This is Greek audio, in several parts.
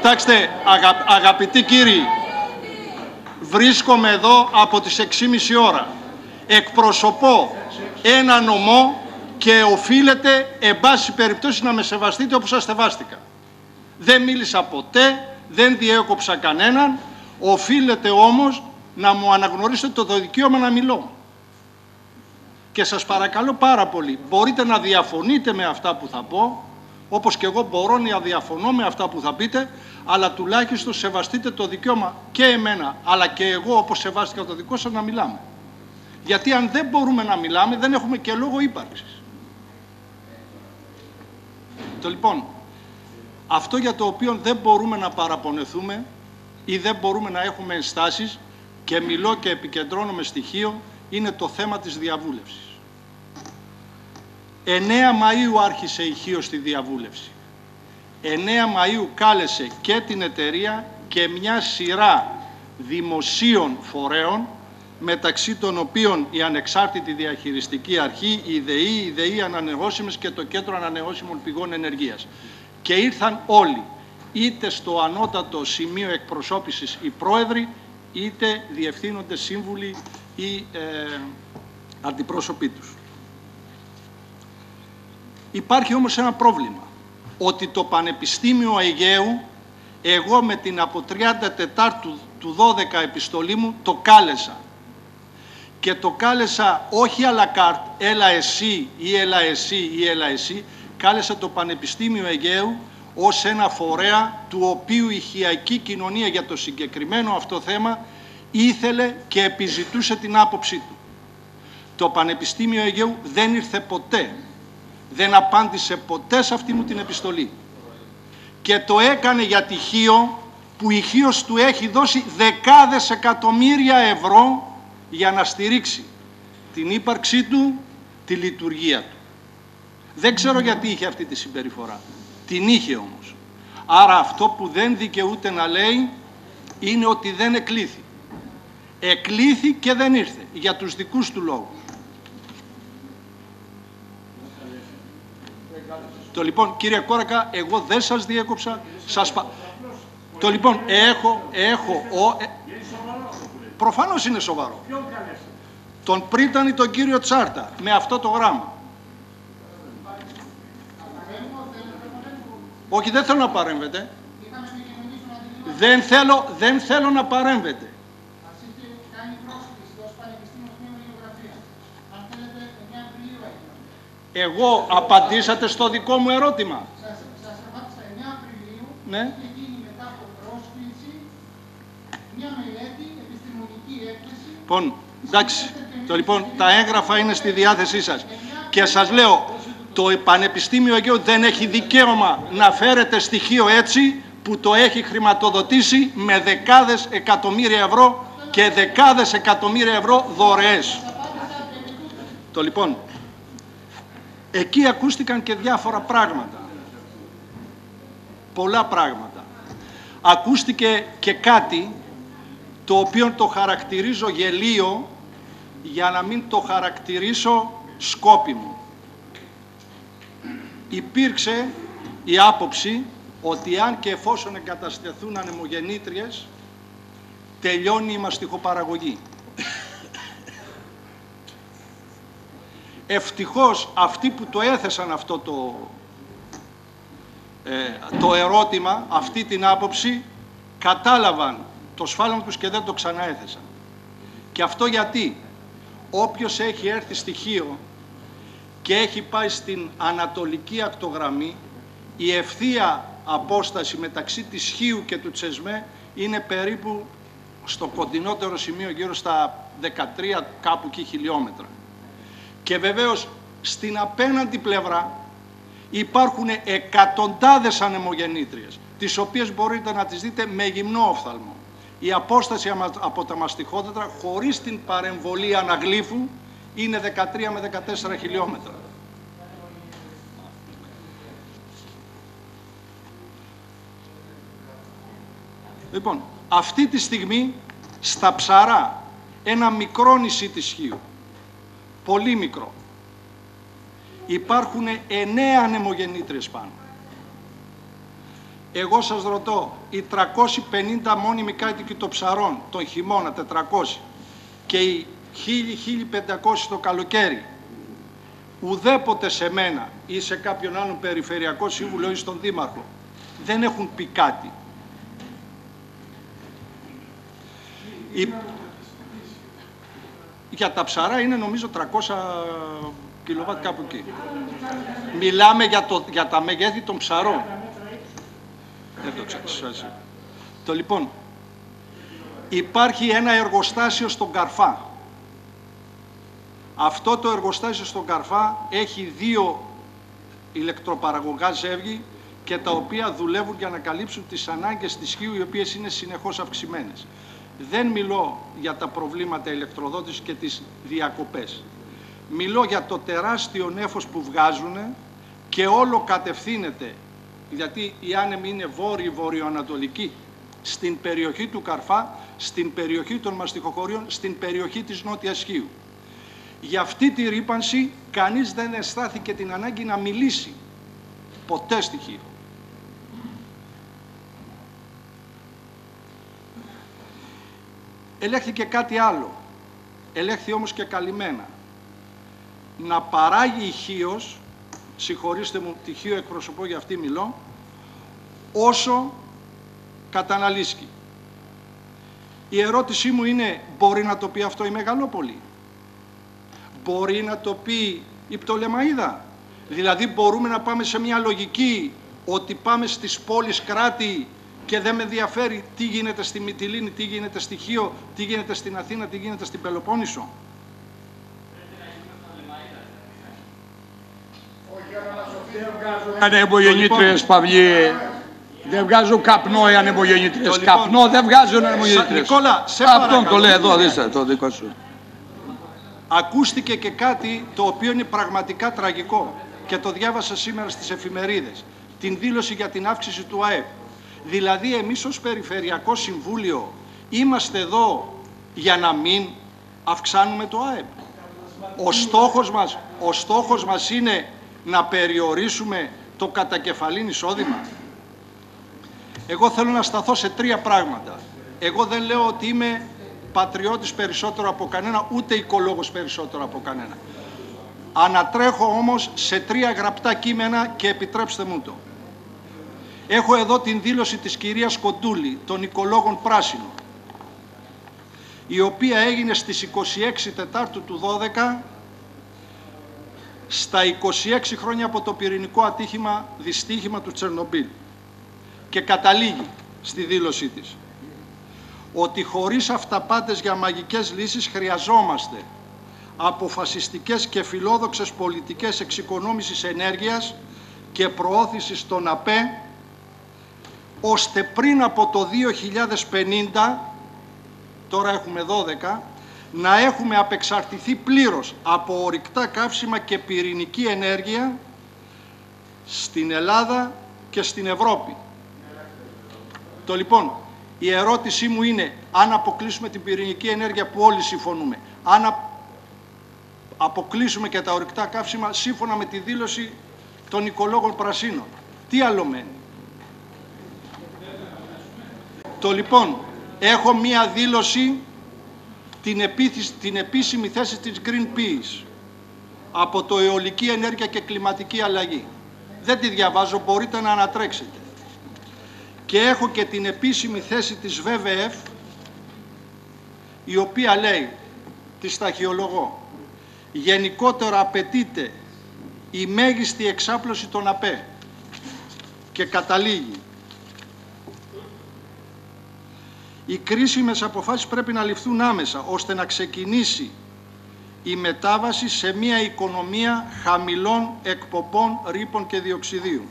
Κοιτάξτε, αγαπητοί κύριοι, βρίσκομαι εδώ από τις 6.30 ώρα. Εκπροσωπώ ένα νομό και οφείλετε, εν πάση περιπτώσει, να με σεβαστείτε όπως σας σεβάστηκα. Δεν μίλησα ποτέ, δεν διέκοψα κανέναν, οφείλετε όμως να μου αναγνωρίσετε το δικαίωμα να μιλώ. Και σας παρακαλώ πάρα πολύ, μπορείτε να διαφωνείτε με αυτά που θα πω, όπως και εγώ μπορώ να διαφωνώ με αυτά που θα πείτε, αλλά τουλάχιστον σεβαστείτε το δικαίωμα και εμένα, αλλά και εγώ όπως σεβάστηκα το δικό σας να μιλάμε. Γιατί αν δεν μπορούμε να μιλάμε, δεν έχουμε και λόγο ύπαρξης. Λοιπόν, αυτό για το οποίο δεν μπορούμε να παραπονεθούμε ή δεν μπορούμε να έχουμε ενστάσεις, και μιλώ και επικεντρώνομαι στοιχείο, είναι το θέμα της διαβούλευσης. 9 Μαΐου άρχισε ηχείως τη διαβούλευση. 9 Μαΐου κάλεσε και την εταιρεία και μια σειρά δημοσίων φορέων, μεταξύ των οποίων η Ανεξάρτητη Διαχειριστική Αρχή, η ΔΕΗ, η ΔΕΗ Ανανεώσιμες και το Κέντρο Ανανεώσιμων Πηγών Ενεργείας. Και ήρθαν όλοι, είτε στο ανώτατο σημείο εκπροσώπησης οι πρόεδροι, είτε διευθύνοντες σύμβουλοι ή αντιπρόσωποι τους. Υπάρχει όμως ένα πρόβλημα, ότι το Πανεπιστήμιο Αιγαίου, εγώ με την από 34 του 12 επιστολή μου το κάλεσα. Και το κάλεσα όχι à la carte, έλα εσύ ή έλα εσύ ή έλα εσύ, κάλεσα το Πανεπιστήμιο Αιγαίου ως ένα φορέα του οποίου η Ιχειακή Κοινωνία για το συγκεκριμένο αυτό θέμα ήθελε και επιζητούσε την άποψή του. Το Πανεπιστήμιο Αιγαίου δεν ήρθε ποτέ, δεν απάντησε ποτέ σε αυτή μου την επιστολή. Και το έκανε για τυχείο που η Χίος του έχει δώσει δεκάδες εκατομμύρια ευρώ για να στηρίξει την ύπαρξή του, τη λειτουργία του. Δεν ξέρω γιατί είχε αυτή τη συμπεριφορά. Την είχε όμως. Άρα αυτό που δεν δικαιούται να λέει είναι ότι δεν εκλήθη. Εκλήθη και δεν ήρθε, για τους δικούς του λόγους. Το λοιπόν, κύριε Κόρακα, εγώ δεν σας διέκοψα, το λοιπόν, προφανώς είναι σοβαρό. Τον πρίτανη τον κύριο Τσάρτα, με αυτό το γράμμα. Όχι, δεν θέλω να παρέμβετε. Δεν θέλω να παρέμβετε. Εγώ απαντήσατε στο δικό μου ερώτημα. Σας απάντησα 9 Απριλίου, ναι. Είχε γίνει μετά από πρόσκληση μια μελέτη, επιστημονική έκθεση. Λοιπόν, εντάξει, τα έγγραφα είναι στη διάθεσή σας. Και σας λέω, το Πανεπιστήμιο Αιγαίου δεν έχει δικαίωμα να φέρετε στοιχείο έτσι που το έχει χρηματοδοτήσει με δεκάδες εκατομμύρια ευρώ και δεκάδες εκατομμύρια ευρώ δωρεές. Το λοιπόν, εκεί ακούστηκαν και διάφορα πράγματα. Πολλά πράγματα. Ακούστηκε και κάτι το οποίο το χαρακτηρίζω γελίο για να μην το χαρακτηρίσω σκόπιμο. Υπήρξε η άποψη ότι αν και εφόσον εγκαταστεθούν ανεμογεννήτριες, τελειώνει η μαστιχοπαραγωγή. Ευτυχώς αυτοί που το έθεσαν αυτό το ερώτημα, αυτή την άποψη, κατάλαβαν το σφάλμα τους και δεν το ξαναέθεσαν. Και αυτό γιατί όποιος έχει έρθει στοιχείο και έχει πάει στην ανατολική ακτογραμμή, η ευθεία απόσταση μεταξύ της Χίου και του Τσεσμέ είναι περίπου στο κοντινότερο σημείο γύρω στα 13 κάπου εκεί χιλιόμετρα. Και βεβαίως στην απέναντι πλευρά υπάρχουν εκατοντάδες ανεμογεννήτριες, τις οποίες μπορείτε να τις δείτε με γυμνό οφθαλμό. Η απόσταση από τα μαστιχόδεντρα χωρίς την παρεμβολή αναγλύφου είναι 13 με 14 χιλιόμετρα. Λοιπόν, αυτή τη στιγμή στα Ψαρά, ένα μικρό νησί της Χίου, πολύ μικρό, υπάρχουν 9 ανεμογεννήτριες πάνω. Εγώ σας ρωτώ, οι 350 μόνιμοι κάτοικοι των Ψαρών, τον χειμώνα 400 και οι 1.000-1.500 το καλοκαίρι, ουδέποτε σε μένα ή σε κάποιον άλλον περιφερειακό σύμβουλο ή στον δήμαρχο δεν έχουν πει κάτι. Για τα Ψαρά είναι νομίζω 300 κιλοβάτ κάπου εκεί. Μιλάμε για τα μεγέθη των Ψαρών. Δεν το ξέρεις. Λοιπόν, υπάρχει ένα εργοστάσιο στον Καρφά. Αυτό το εργοστάσιο στον Καρφά έχει 2 ηλεκτροπαραγωγά ζεύγη και τα οποία δουλεύουν για να καλύψουν τις ανάγκες της Χίου, οι οποίες είναι συνεχώς αυξημένες. Δεν μιλώ για τα προβλήματα ηλεκτροδότησης και τις διακοπές. Μιλώ για το τεράστιο νέφος που βγάζουν και όλο κατευθύνεται, γιατί η άνεμη είναι βόρειο-βορειοανατολική, στην περιοχή του Καρφά, στην περιοχή των μαστιχοχωρίων, στην περιοχή της Νότιας Χίου. Για αυτή τη ρύπανση κανείς δεν αισθάθηκε την ανάγκη να μιλήσει ποτέ στη Χίο. Ελέγχθηκε κάτι άλλο, ελέγχθη όμως και καλυμμένα. Να παράγει η Χίος, συγχωρήστε μου, τη Χίο εκπροσωπώ, για αυτή μιλώ, όσο καταναλύσκει. Η ερώτησή μου είναι, μπορεί να το πει αυτό η Μεγαλόπολη? Μπορεί να το πει η Πτολεμαΐδα? Δηλαδή μπορούμε να πάμε σε μια λογική ότι πάμε στις πόλεις κράτη και δεν με ενδιαφέρει τι γίνεται στη Μυτιλήνη, τι γίνεται στη Χίο, τι γίνεται στην Αθήνα, τι γίνεται στην Πελοπόννησο? Ανεμογεννήτριες, Παυλή. Δεν βγάζουν καπνό οι ανεμογεννήτριες. Καπνό δεν βγάζουν ανεμογεννήτριες. Νικόλα, σε παρακαλώ. Αυτόν το λέει εδώ, δείστε το δικό σου. Ακούστηκε και κάτι το οποίο είναι πραγματικά τραγικό και το διάβασα σήμερα στις εφημερίδες. Την δήλωση για την αύξηση του ΑΕΠ. Δηλαδή εμείς ως Περιφερειακό Συμβούλιο είμαστε εδώ για να μην αυξάνουμε το ΑΕΠ. Ο στόχος μας είναι να περιορίσουμε το κατακεφαλήν εισόδημα. Εγώ θέλω να σταθώ σε 3 πράγματα. Εγώ δεν λέω ότι είμαι πατριώτης περισσότερο από κανένα, ούτε οικολόγος περισσότερο από κανένα. Ανατρέχω όμως σε 3 γραπτά κείμενα και επιτρέψτε μου το. Έχω εδώ την δήλωση της κυρίας Κοντούλη, των οικολόγων Πράσινων, η οποία έγινε στις 26 Τετάρτου του 12, στα 26 χρόνια από το πυρηνικό δυστύχημα του Τσερνομπίλ, και καταλήγει στη δήλωσή της ότι χωρίς αυταπάτες για μαγικές λύσεις χρειαζόμαστε αποφασιστικές και φιλόδοξες πολιτικές εξοικονόμησης ενέργειας και προώθησης των ΑΠΕ, ώστε πριν από το 2050, τώρα έχουμε 12, να έχουμε απεξαρτηθεί πλήρως από ορυκτά καύσιμα και πυρηνική ενέργεια στην Ελλάδα και στην Ευρώπη. Λοιπόν, η ερώτησή μου είναι, αν αποκλείσουμε την πυρηνική ενέργεια που όλοι συμφωνούμε, αν αποκλείσουμε και τα ορυκτά καύσιμα σύμφωνα με τη δήλωση των οικολόγων Πρασίνων, τι άλλο μένει? Λοιπόν, έχω μία δήλωση, την επίσημη θέση της Greenpeace από το αιωλική ενέργεια και κλιματική αλλαγή. Δεν τη διαβάζω, μπορείτε να ανατρέξετε. Και έχω και την επίσημη θέση της WWF, η οποία λέει, τη σταχυολογώ, γενικότερα απαιτείται η μέγιστη εξάπλωση των ΑΠΕ, και καταλήγει, οι κρίσιμες αποφάσεις πρέπει να ληφθούν άμεσα, ώστε να ξεκινήσει η μετάβαση σε μια οικονομία χαμηλών εκπομπών ρήπων και διοξιδίου.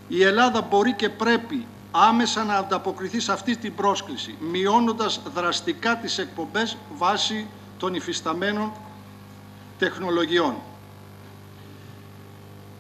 Η Ελλάδα μπορεί και πρέπει άμεσα να ανταποκριθεί σε αυτή την πρόσκληση, μειώνοντας δραστικά τις εκπομπές βάσει των υφισταμένων τεχνολογιών,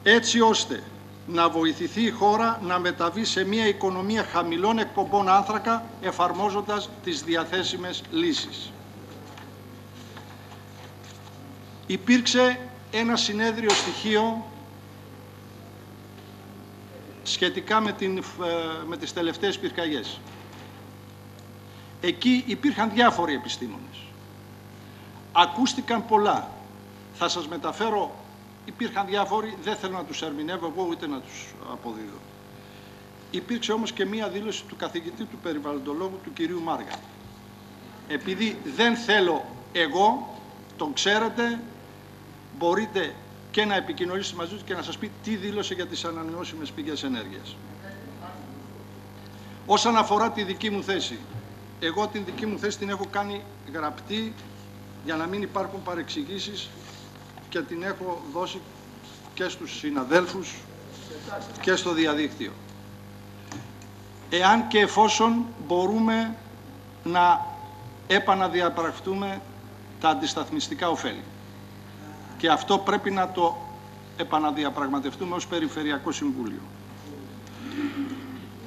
έτσι ώστε να βοηθηθεί η χώρα να μεταβεί σε μια οικονομία χαμηλών εκπομπών άνθρακα, εφαρμόζοντας τις διαθέσιμες λύσεις. Υπήρξε ένα συνέδριο στοιχείο σχετικά με τις τελευταίες πυρκαγιές. Εκεί υπήρχαν διάφοροι επιστήμονες. Ακούστηκαν πολλά. Θα σας μεταφέρω, υπήρχαν διάφοροι, δεν θέλω να τους ερμηνεύω εγώ ούτε να τους αποδίδω. Υπήρξε όμως και μία δήλωση του καθηγητή του περιβαλλοντολόγου, του κυρίου Μάργα. Επειδή δεν θέλω εγώ, τον ξέρετε, μπορείτε και να επικοινωνήσετε μαζί του και να σας πει τι δήλωσε για τις ανανεώσιμες πηγές ενέργειας. Όσον αφορά τη δική μου θέση, εγώ την δική μου θέση την έχω κάνει γραπτή για να μην υπάρχουν παρεξηγήσεις και την έχω δώσει και στους συναδέλφους και στο διαδίκτυο. Εάν και εφόσον μπορούμε να επαναδιαπραγματευτούμε τα αντισταθμιστικά ωφέλη. Και αυτό πρέπει να το επαναδιαπραγματευτούμε ως Περιφερειακό Συμβούλιο.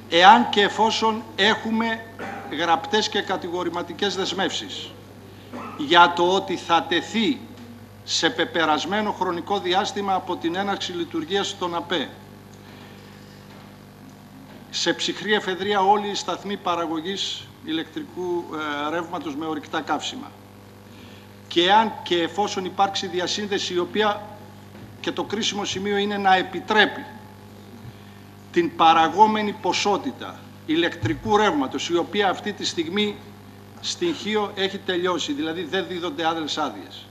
Εάν και εφόσον έχουμε γραπτές και κατηγορηματικές δεσμεύσεις για το ότι θα τεθεί σε πεπερασμένο χρονικό διάστημα από την έναρξη λειτουργίας των ΑΠΕ σε ψυχρή εφεδρεία όλοι οι σταθμοί παραγωγής ηλεκτρικού ρεύματος με ορυκτά καύσιμα. Και αν και εφόσον υπάρξει διασύνδεση, η οποία και το κρίσιμο σημείο είναι να επιτρέπει την παραγόμενη ποσότητα ηλεκτρικού ρεύματος, η οποία αυτή τη στιγμή στην Χίο έχει τελειώσει, δηλαδή δεν δίδονται άλλες άδειες,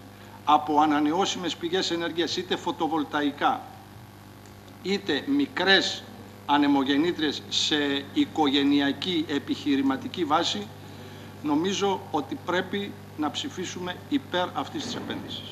από ανανεώσιμες πηγές ενέργειας, είτε φωτοβολταϊκά, είτε μικρές ανεμογεννήτριες σε οικογενειακή επιχειρηματική βάση, νομίζω ότι πρέπει να ψηφίσουμε υπέρ αυτής της επένδυσης.